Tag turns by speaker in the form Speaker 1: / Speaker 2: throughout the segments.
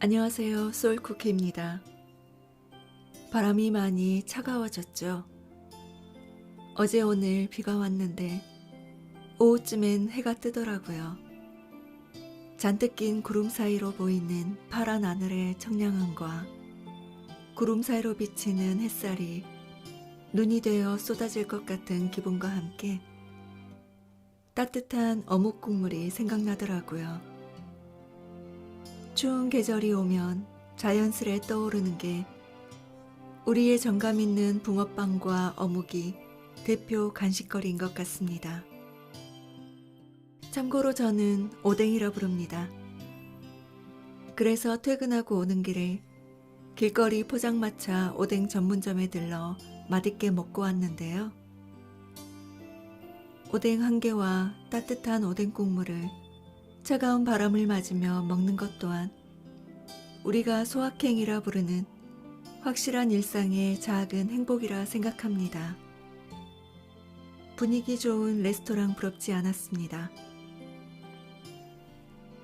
Speaker 1: 안녕하세요. 소울쿠키입니다. 바람이 많이 차가워졌죠. 어제 오늘 비가 왔는데 오후쯤엔 해가 뜨더라고요. 잔뜩 낀 구름 사이로 보이는 파란 하늘의 청량함과 구름 사이로 비치는 햇살이 눈이 되어 쏟아질 것 같은 기분과 함께 따뜻한 어묵 국물이 생각나더라고요. 추운 계절이 오면 자연스레 떠오르는 게 우리의 정감 있는 붕어빵과 어묵이 대표 간식거리인 것 같습니다. 참고로 저는 오뎅이라 부릅니다. 그래서 퇴근하고 오는 길에 길거리 포장마차 오뎅 전문점에 들러 맛있게 먹고 왔는데요. 오뎅 한 개와 따뜻한 오뎅 국물을 차가운 바람을 맞으며 먹는 것 또한 우리가 소확행이라 부르는 확실한 일상의 작은 행복이라 생각합니다. 분위기 좋은 레스토랑 부럽지 않았습니다.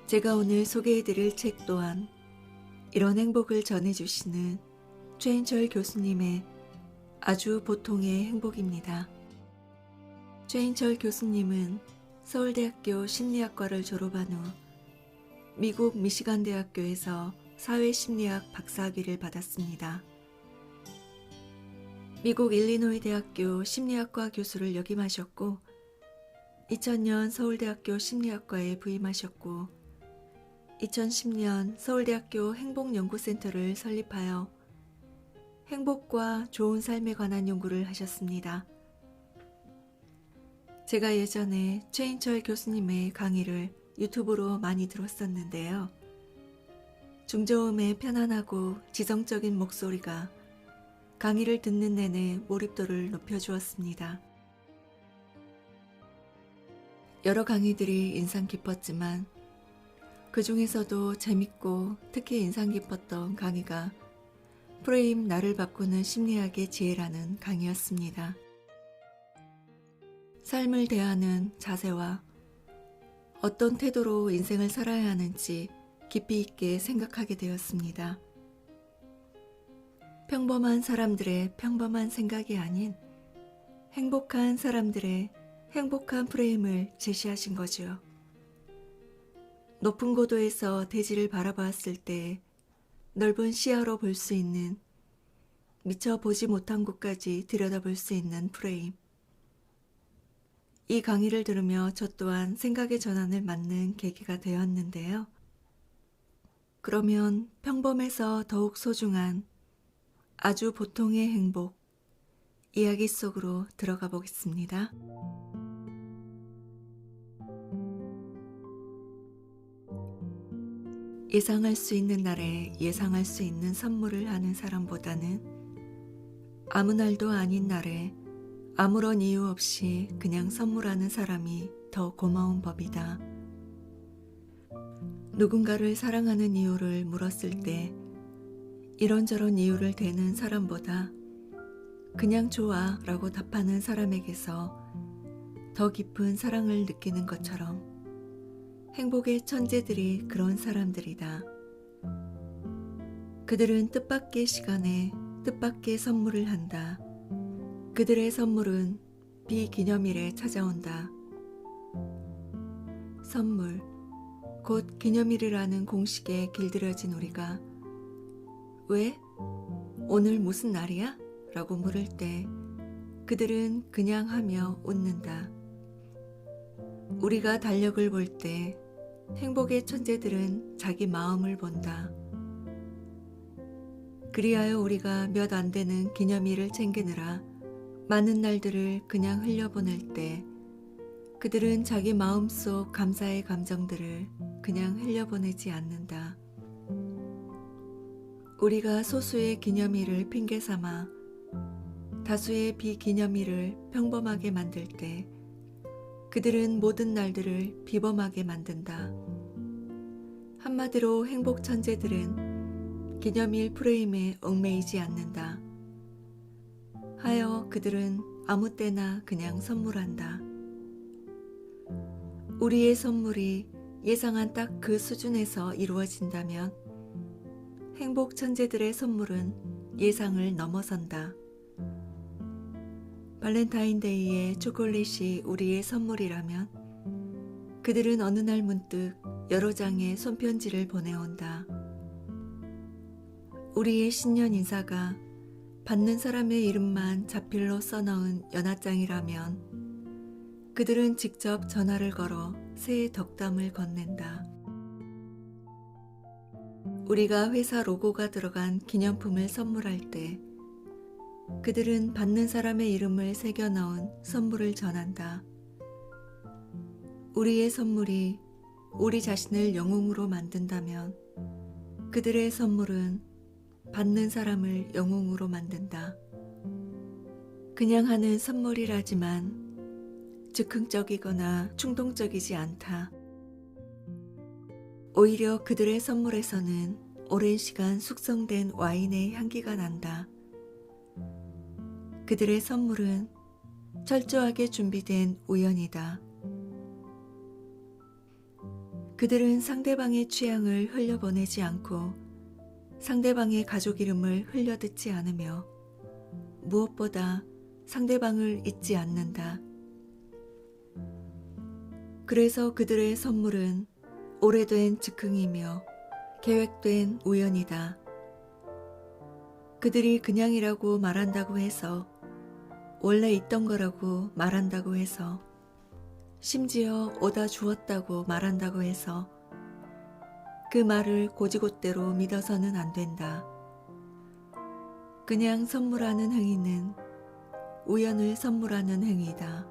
Speaker 1: 제가 오늘 소개해드릴 책 또한 이런 행복을 전해주시는 최인철 교수님의 아주 보통의 행복입니다. 최인철 교수님은 서울대학교 심리학과를 졸업한 후 미국 미시간 대학교에서 사회심리학 박사학위를 받았습니다. 미국 일리노이 대학교 심리학과 교수를 역임하셨고 2000년 서울대학교 심리학과에 부임하셨고 2010년 서울대학교 행복연구센터를 설립하여 행복과 좋은 삶에 관한 연구를 하셨습니다. 제가 예전에 최인철 교수님의 강의를 유튜브로 많이 들었었는데요. 중저음의 편안하고 지성적인 목소리가 강의를 듣는 내내 몰입도를 높여주었습니다. 여러 강의들이 인상 깊었지만 그 중에서도 재밌고 특히 인상 깊었던 강의가 프레임 나를 바꾸는 심리학의 지혜라는 강의였습니다. 삶을 대하는 자세와 어떤 태도로 인생을 살아야 하는지 깊이 있게 생각하게 되었습니다. 평범한 사람들의 평범한 생각이 아닌 행복한 사람들의 행복한 프레임을 제시하신 거죠. 높은 고도에서 대지를 바라봤을 때 넓은 시야로 볼 수 있는 미처 보지 못한 곳까지 들여다볼 수 있는 프레임. 이 강의를 들으며 저 또한 생각의 전환을 맞는 계기가 되었는데요. 그러면 평범해서 더욱 소중한 아주 보통의 행복 이야기 속으로 들어가 보겠습니다. 예상할 수 있는 날에 예상할 수 있는 선물을 하는 사람보다는 아무 날도 아닌 날에 아무런 이유 없이 그냥 선물하는 사람이 더 고마운 법이다. 누군가를 사랑하는 이유를 물었을 때 이런저런 이유를 대는 사람보다 그냥 좋아 라고 답하는 사람에게서 더 깊은 사랑을 느끼는 것처럼 행복의 천재들이 그런 사람들이다. 그들은 뜻밖의 시간에 뜻밖의 선물을 한다. 그들의 선물은 비기념일에 찾아온다. 선물, 곧 기념일이라는 공식에 길들여진 우리가 왜? 오늘 무슨 날이야? 라고 물을 때 그들은 그냥 하며 웃는다. 우리가 달력을 볼 때 행복의 천재들은 자기 마음을 본다. 그리하여 우리가 몇 안 되는 기념일을 챙기느라 많은 날들을 그냥 흘려보낼 때 그들은 자기 마음속 감사의 감정들을 그냥 흘려보내지 않는다. 우리가 소수의 기념일을 핑계 삼아 다수의 비기념일을 평범하게 만들 때 그들은 모든 날들을 비범하게 만든다. 한마디로 행복 천재들은 기념일 프레임에 얽매이지 않는다. 하여 그들은 아무 때나 그냥 선물한다. 우리의 선물이 예상한 딱 그 수준에서 이루어진다면 행복 천재들의 선물은 예상을 넘어선다. 발렌타인데이에 초콜릿이 우리의 선물이라면 그들은 어느 날 문득 여러 장의 손편지를 보내온다. 우리의 신년 인사가 받는 사람의 이름만 자필로 써넣은 연하장이라면 그들은 직접 전화를 걸어 새해 덕담을 건넨다. 우리가 회사 로고가 들어간 기념품을 선물할 때 그들은 받는 사람의 이름을 새겨 넣은 선물을 전한다. 우리의 선물이 우리 자신을 영웅으로 만든다면 그들의 선물은 받는 사람을 영웅으로 만든다. 그냥 하는 선물이라지만 즉흥적이거나 충동적이지 않다. 오히려 그들의 선물에서는 오랜 시간 숙성된 와인의 향기가 난다. 그들의 선물은 철저하게 준비된 우연이다. 그들은 상대방의 취향을 흘려보내지 않고 상대방의 가족 이름을 흘려듣지 않으며 무엇보다 상대방을 잊지 않는다. 그래서 그들의 선물은 오래된 즉흥이며 계획된 우연이다. 그들이 그냥이라고 말한다고 해서 원래 있던 거라고 말한다고 해서 심지어 오다 주었다고 말한다고 해서 그 말을 곧이곧대로 믿어서는 안 된다. 그냥 선물하는 행위는 우연을 선물하는 행위다.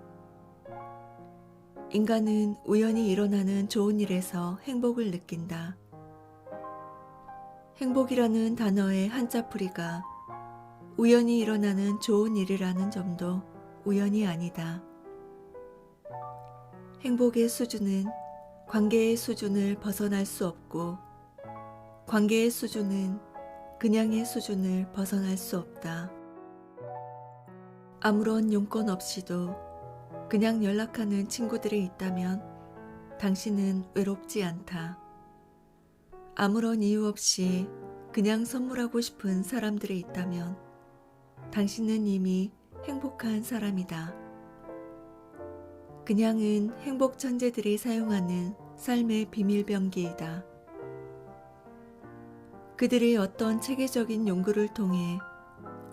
Speaker 1: 인간은 우연히 일어나는 좋은 일에서 행복을 느낀다. 행복이라는 단어의 한자풀이가 우연히 일어나는 좋은 일이라는 점도 우연이 아니다. 행복의 수준은 관계의 수준을 벗어날 수 없고 관계의 수준은 그냥의 수준을 벗어날 수 없다. 아무런 용건 없이도 그냥 연락하는 친구들이 있다면 당신은 외롭지 않다. 아무런 이유 없이 그냥 선물하고 싶은 사람들이 있다면 당신은 이미 행복한 사람이다. 그냥은 행복 천재들이 사용하는 삶의 비밀병기이다. 그들이 어떤 체계적인 연구를 통해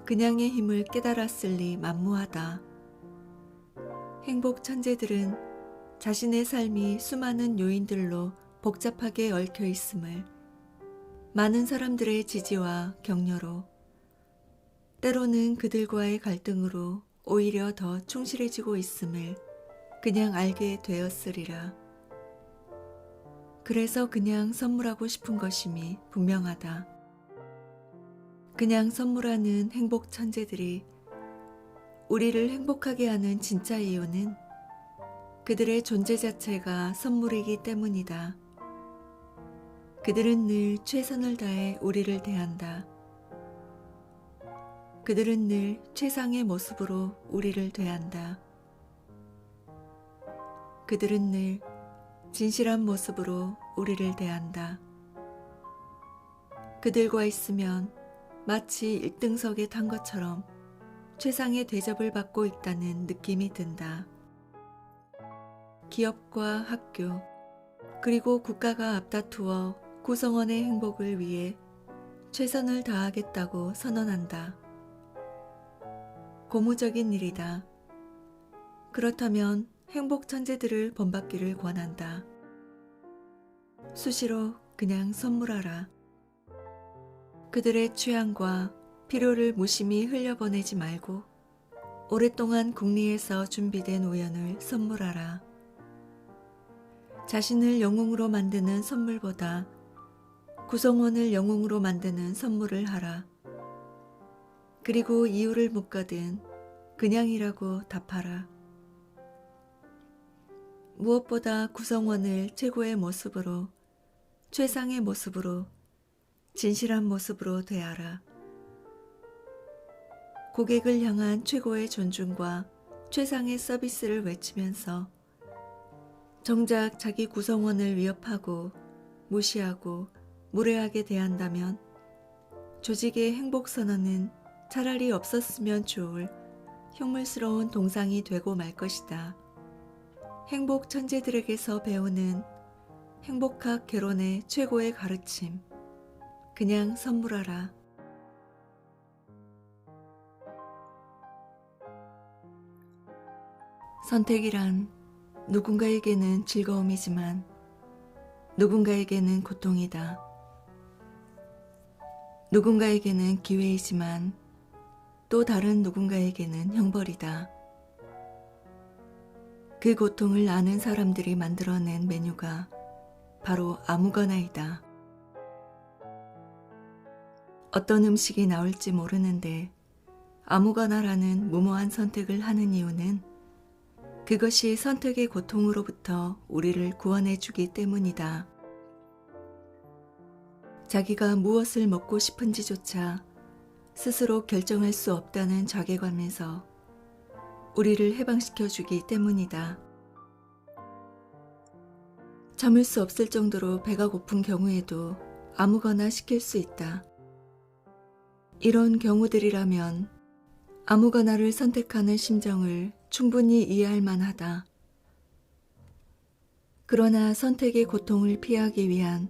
Speaker 1: 그냥의 힘을 깨달았을 리 만무하다. 행복 천재들은 자신의 삶이 수많은 요인들로 복잡하게 얽혀 있음을 많은 사람들의 지지와 격려로 때로는 그들과의 갈등으로 오히려 더 충실해지고 있음을 그냥 알게 되었으리라. 그래서 그냥 선물하고 싶은 것임이 분명하다. 그냥 선물하는 행복 천재들이 우리를 행복하게 하는 진짜 이유는 그들의 존재 자체가 선물이기 때문이다. 그들은 늘 최선을 다해 우리를 대한다. 그들은 늘 최상의 모습으로 우리를 대한다. 그들은 늘 진실한 모습으로 우리를 대한다. 그들과 있으면 마치 1등석에 탄 것처럼 최상의 대접을 받고 있다는 느낌이 든다. 기업과 학교, 그리고 국가가 앞다투어 구성원의 행복을 위해 최선을 다하겠다고 선언한다. 고무적인 일이다. 그렇다면 행복 천재들을 본받기를 권한다. 수시로 그냥 선물하라. 그들의 취향과 필요를 무심히 흘려보내지 말고 오랫동안 궁리에서 준비된 우연을 선물하라. 자신을 영웅으로 만드는 선물보다 구성원을 영웅으로 만드는 선물을 하라. 그리고 이유를 묻거든 그냥이라고 답하라. 무엇보다 구성원을 최고의 모습으로, 최상의 모습으로, 진실한 모습으로 대하라. 고객을 향한 최고의 존중과 최상의 서비스를 외치면서 정작 자기 구성원을 위협하고 무시하고 무례하게 대한다면 조직의 행복선언은 차라리 없었으면 좋을 흉물스러운 동상이 되고 말 것이다. 행복 천재들에게서 배우는 행복학 개론의 최고의 가르침. 그냥 선물하라. 선택이란 누군가에게는 즐거움이지만 누군가에게는 고통이다. 누군가에게는 기회이지만 또 다른 누군가에게는 형벌이다. 그 고통을 아는 사람들이 만들어낸 메뉴가 바로 아무거나이다. 어떤 음식이 나올지 모르는데 아무거나라는 무모한 선택을 하는 이유는 그것이 선택의 고통으로부터 우리를 구원해 주기 때문이다. 자기가 무엇을 먹고 싶은지조차 스스로 결정할 수 없다는 자괴감에서 우리를 해방시켜 주기 때문이다. 참을 수 없을 정도로 배가 고픈 경우에도 아무거나 시킬 수 있다. 이런 경우들이라면 아무거나를 선택하는 심정을 충분히 이해할 만하다. 그러나 선택의 고통을 피하기 위한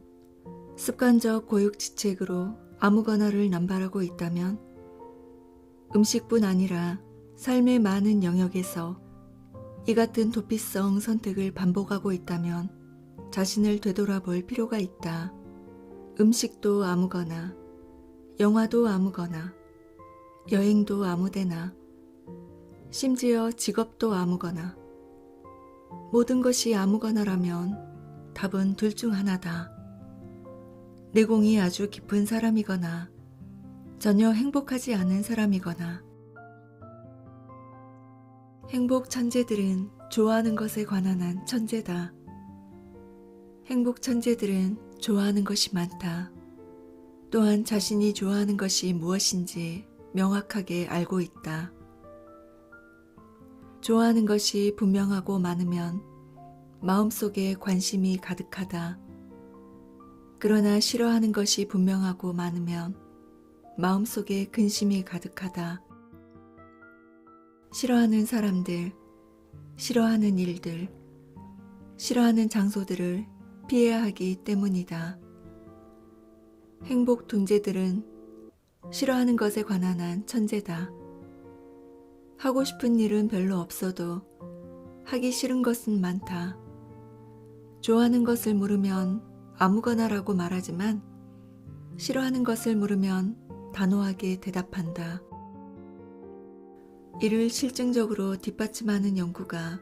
Speaker 1: 습관적 고육지책으로 아무거나를 남발하고 있다면 음식뿐 아니라 삶의 많은 영역에서 이 같은 도피성 선택을 반복하고 있다면 자신을 되돌아볼 필요가 있다. 음식도 아무거나, 영화도 아무거나, 여행도 아무데나, 심지어 직업도 아무거나. 모든 것이 아무거나라면 답은 둘 중 하나다. 내공이 아주 깊은 사람이거나 전혀 행복하지 않은 사람이거나. 행복 천재들은 좋아하는 것에 관한 한 천재다. 행복 천재들은 좋아하는 것이 많다. 또한 자신이 좋아하는 것이 무엇인지 명확하게 알고 있다. 좋아하는 것이 분명하고 많으면 마음속에 관심이 가득하다. 그러나 싫어하는 것이 분명하고 많으면 마음속에 근심이 가득하다. 싫어하는 사람들, 싫어하는 일들, 싫어하는 장소들을 피해야 하기 때문이다. 행복 둔재들은 싫어하는 것에 관한 한 천재다. 하고 싶은 일은 별로 없어도 하기 싫은 것은 많다. 좋아하는 것을 물으면 아무거나라고 말하지만 싫어하는 것을 물으면 단호하게 대답한다. 이를 실증적으로 뒷받침하는 연구가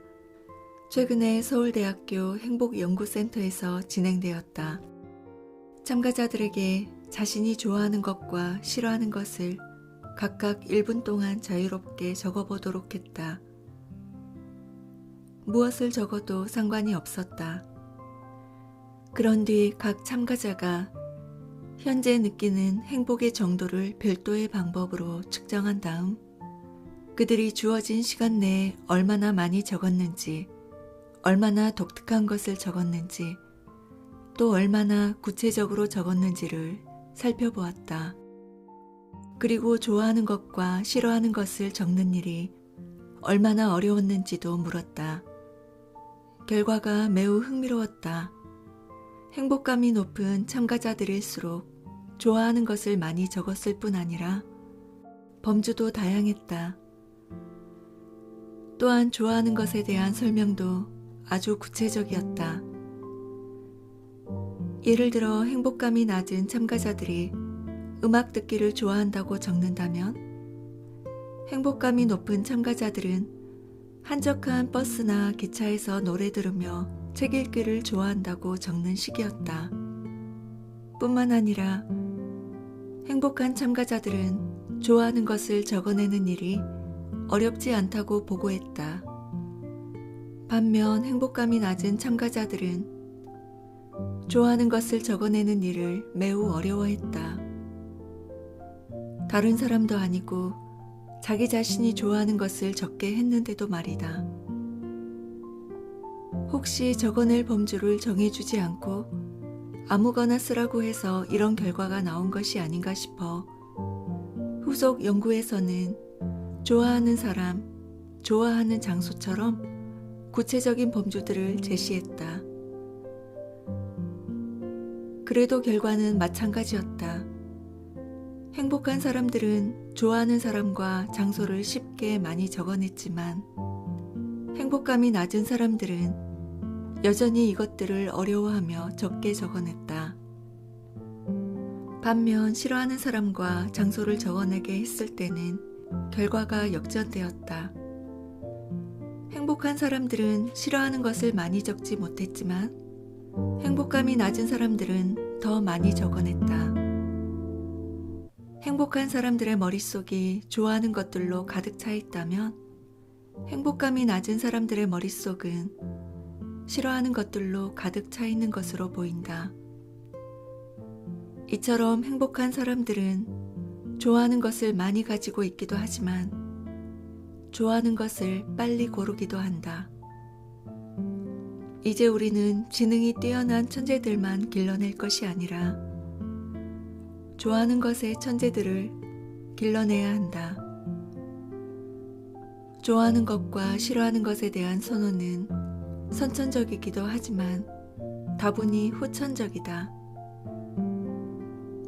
Speaker 1: 최근에 서울대학교 행복연구센터에서 진행되었다. 참가자들에게 자신이 좋아하는 것과 싫어하는 것을 각각 1분 동안 자유롭게 적어보도록 했다. 무엇을 적어도 상관이 없었다. 그런 뒤 각 참가자가 현재 느끼는 행복의 정도를 별도의 방법으로 측정한 다음 그들이 주어진 시간 내에 얼마나 많이 적었는지, 얼마나 독특한 것을 적었는지, 또 얼마나 구체적으로 적었는지를 살펴보았다. 그리고 좋아하는 것과 싫어하는 것을 적는 일이 얼마나 어려웠는지도 물었다. 결과가 매우 흥미로웠다. 행복감이 높은 참가자들일수록 좋아하는 것을 많이 적었을 뿐 아니라 범주도 다양했다. 또한 좋아하는 것에 대한 설명도 아주 구체적이었다. 예를 들어 행복감이 낮은 참가자들이 음악 듣기를 좋아한다고 적는다면 행복감이 높은 참가자들은 한적한 버스나 기차에서 노래 들으며 책 읽기를 좋아한다고 적는 식이었다. 뿐만 아니라 행복한 참가자들은 좋아하는 것을 적어내는 일이 어렵지 않다고 보고했다. 반면 행복감이 낮은 참가자들은 좋아하는 것을 적어내는 일을 매우 어려워했다. 다른 사람도 아니고 자기 자신이 좋아하는 것을 적게 했는데도 말이다. 혹시 적어낼 범주를 정해주지 않고 아무거나 쓰라고 해서 이런 결과가 나온 것이 아닌가 싶어 후속 연구에서는 좋아하는 사람, 좋아하는 장소처럼 구체적인 범주들을 제시했다. 그래도 결과는 마찬가지였다. 행복한 사람들은 좋아하는 사람과 장소를 쉽게 많이 적어냈지만 행복감이 낮은 사람들은 여전히 이것들을 어려워하며 적게 적어냈다. 반면 싫어하는 사람과 장소를 적어내게 했을 때는 결과가 역전되었다. 행복한 사람들은 싫어하는 것을 많이 적지 못했지만 행복감이 낮은 사람들은 더 많이 적어냈다. 행복한 사람들의 머릿속이 좋아하는 것들로 가득 차 있다면 행복감이 낮은 사람들의 머릿속은 싫어하는 것들로 가득 차 있는 것으로 보인다. 이처럼 행복한 사람들은 좋아하는 것을 많이 가지고 있기도 하지만 좋아하는 것을 빨리 고르기도 한다. 이제 우리는 지능이 뛰어난 천재들만 길러낼 것이 아니라 좋아하는 것의 천재들을 길러내야 한다. 좋아하는 것과 싫어하는 것에 대한 선호는 선천적이기도 하지만 다분히 후천적이다.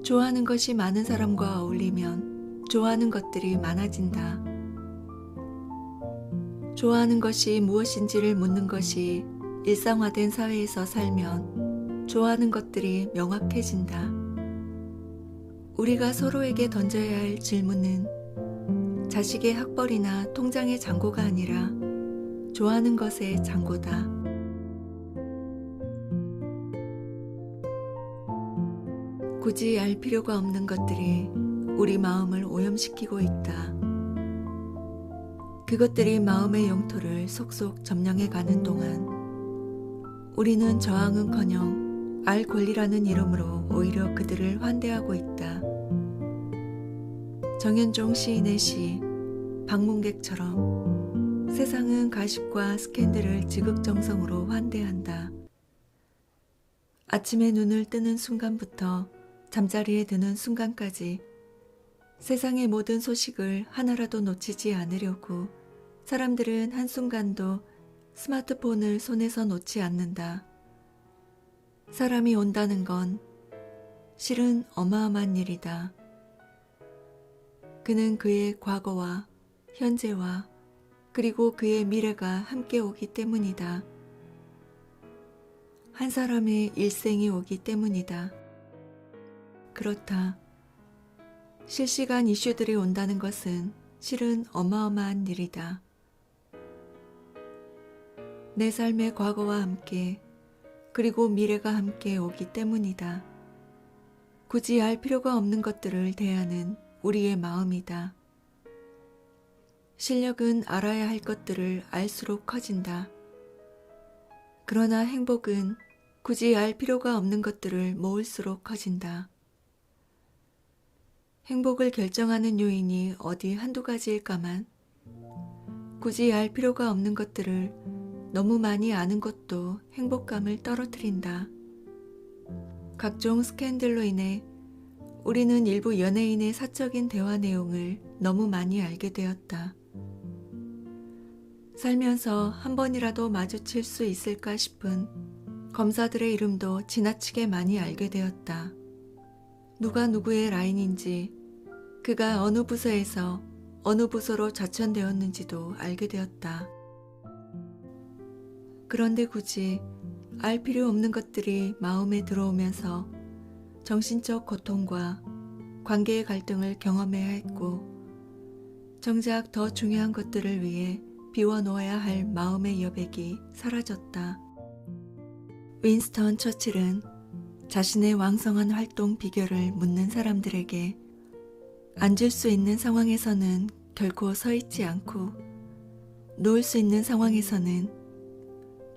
Speaker 1: 좋아하는 것이 많은 사람과 어울리면 좋아하는 것들이 많아진다. 좋아하는 것이 무엇인지를 묻는 것이 일상화된 사회에서 살면 좋아하는 것들이 명확해진다. 우리가 서로에게 던져야 할 질문은 자식의 학벌이나 통장의 잔고가 아니라 좋아하는 것의 잔고다. 굳이 알 필요가 없는 것들이 우리 마음을 오염시키고 있다. 그것들이 마음의 영토를 속속 점령해 가는 동안 우리는 저항은커녕 알 권리라는 이름으로 오히려 그들을 환대하고 있다. 정현종 시인의 시 방문객처럼 세상은 가십과 스캔들을 지극정성으로 환대한다. 아침에 눈을 뜨는 순간부터 잠자리에 드는 순간까지 세상의 모든 소식을 하나라도 놓치지 않으려고 사람들은 한순간도 스마트폰을 손에서 놓지 않는다. 사람이 온다는 건 실은 어마어마한 일이다. 그는 그의 과거와 현재와 그리고 그의 미래가 함께 오기 때문이다. 한 사람의 일생이 오기 때문이다. 그렇다. 실시간 이슈들이 온다는 것은 실은 어마어마한 일이다. 내 삶의 과거와 함께 그리고 미래가 함께 오기 때문이다. 굳이 알 필요가 없는 것들을 대하는 우리의 마음이다. 실력은 알아야 할 것들을 알수록 커진다. 그러나 행복은 굳이 알 필요가 없는 것들을 모을수록 커진다. 행복을 결정하는 요인이 어디 한두 가지일까만 굳이 알 필요가 없는 것들을 너무 많이 아는 것도 행복감을 떨어뜨린다. 각종 스캔들로 인해 우리는 일부 연예인의 사적인 대화 내용을 너무 많이 알게 되었다. 살면서 한 번이라도 마주칠 수 있을까 싶은 검사들의 이름도 지나치게 많이 알게 되었다. 누가 누구의 라인인지, 그가 어느 부서에서 어느 부서로 좌천되었는지도 알게 되었다. 그런데 굳이 알 필요 없는 것들이 마음에 들어오면서 정신적 고통과 관계의 갈등을 경험해야 했고, 정작 더 중요한 것들을 위해 비워놓아야 할 마음의 여백이 사라졌다. 윈스턴 처칠은 자신의 왕성한 활동 비결을 묻는 사람들에게 앉을 수 있는 상황에서는 결코 서 있지 않고 누울 수 있는 상황에서는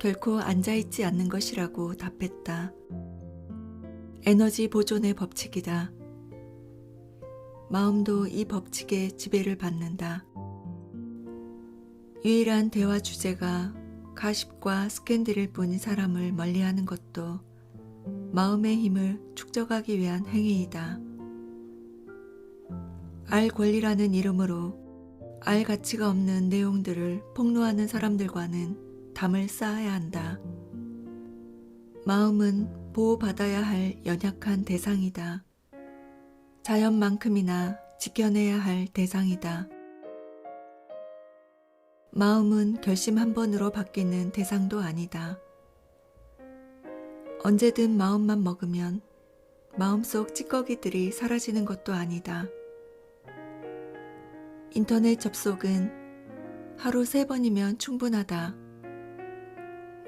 Speaker 1: 결코 앉아있지 않는 것이라고 답했다. 에너지 보존의 법칙이다. 마음도 이 법칙의 지배를 받는다. 유일한 대화 주제가 가십과 스캔들일 뿐인 사람을 멀리하는 것도 마음의 힘을 축적하기 위한 행위이다. 알 권리라는 이름으로 알 가치가 없는 내용들을 폭로하는 사람들과는 담을 쌓아야 한다. 마음은 보호받아야 할 연약한 대상이다. 자연만큼이나 지켜내야 할 대상이다. 마음은 결심 한 번으로 바뀌는 대상도 아니다. 언제든 마음만 먹으면 마음속 찌꺼기들이 사라지는 것도 아니다. 인터넷 접속은 하루 3번이면 충분하다.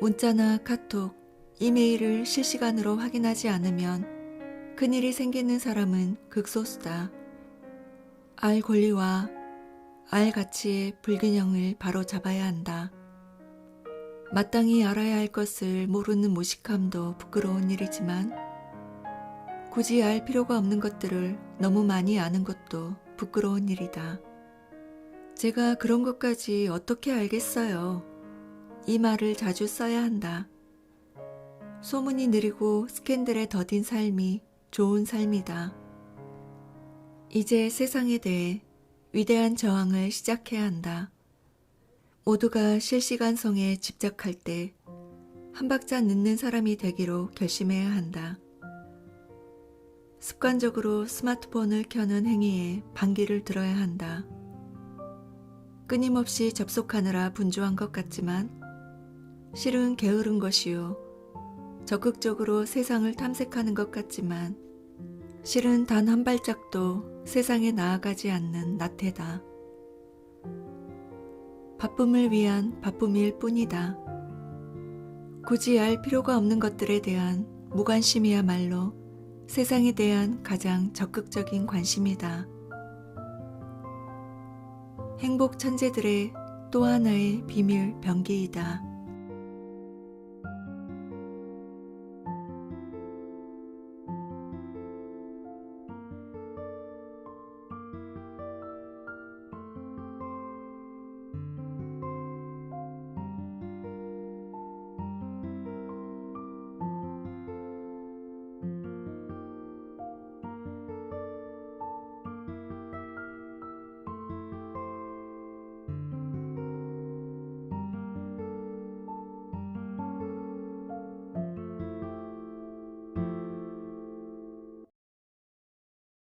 Speaker 1: 문자나 카톡, 이메일을 실시간으로 확인하지 않으면 큰일이 생기는 사람은 극소수다. 알 권리와 알 가치의 불균형을 바로 잡아야 한다. 마땅히 알아야 할 것을 모르는 무식함도 부끄러운 일이지만 굳이 알 필요가 없는 것들을 너무 많이 아는 것도 부끄러운 일이다. 제가 그런 것까지 어떻게 알겠어요? 이 말을 자주 써야 한다. 소문이 느리고 스캔들에 더딘 삶이 좋은 삶이다. 이제 세상에 대해 위대한 저항을 시작해야 한다. 모두가 실시간성에 집착할 때 한 박자 늦는 사람이 되기로 결심해야 한다. 습관적으로 스마트폰을 켜는 행위에 반기를 들어야 한다. 끊임없이 접속하느라 분주한 것 같지만 실은 게으른 것이요. 적극적으로 세상을 탐색하는 것 같지만 실은 단 한 발짝도 세상에 나아가지 않는 나태다. 바쁨을 위한 바쁨일 뿐이다. 굳이 알 필요가 없는 것들에 대한 무관심이야말로 세상에 대한 가장 적극적인 관심이다. 행복 천재들의 또 하나의 비밀 병기이다.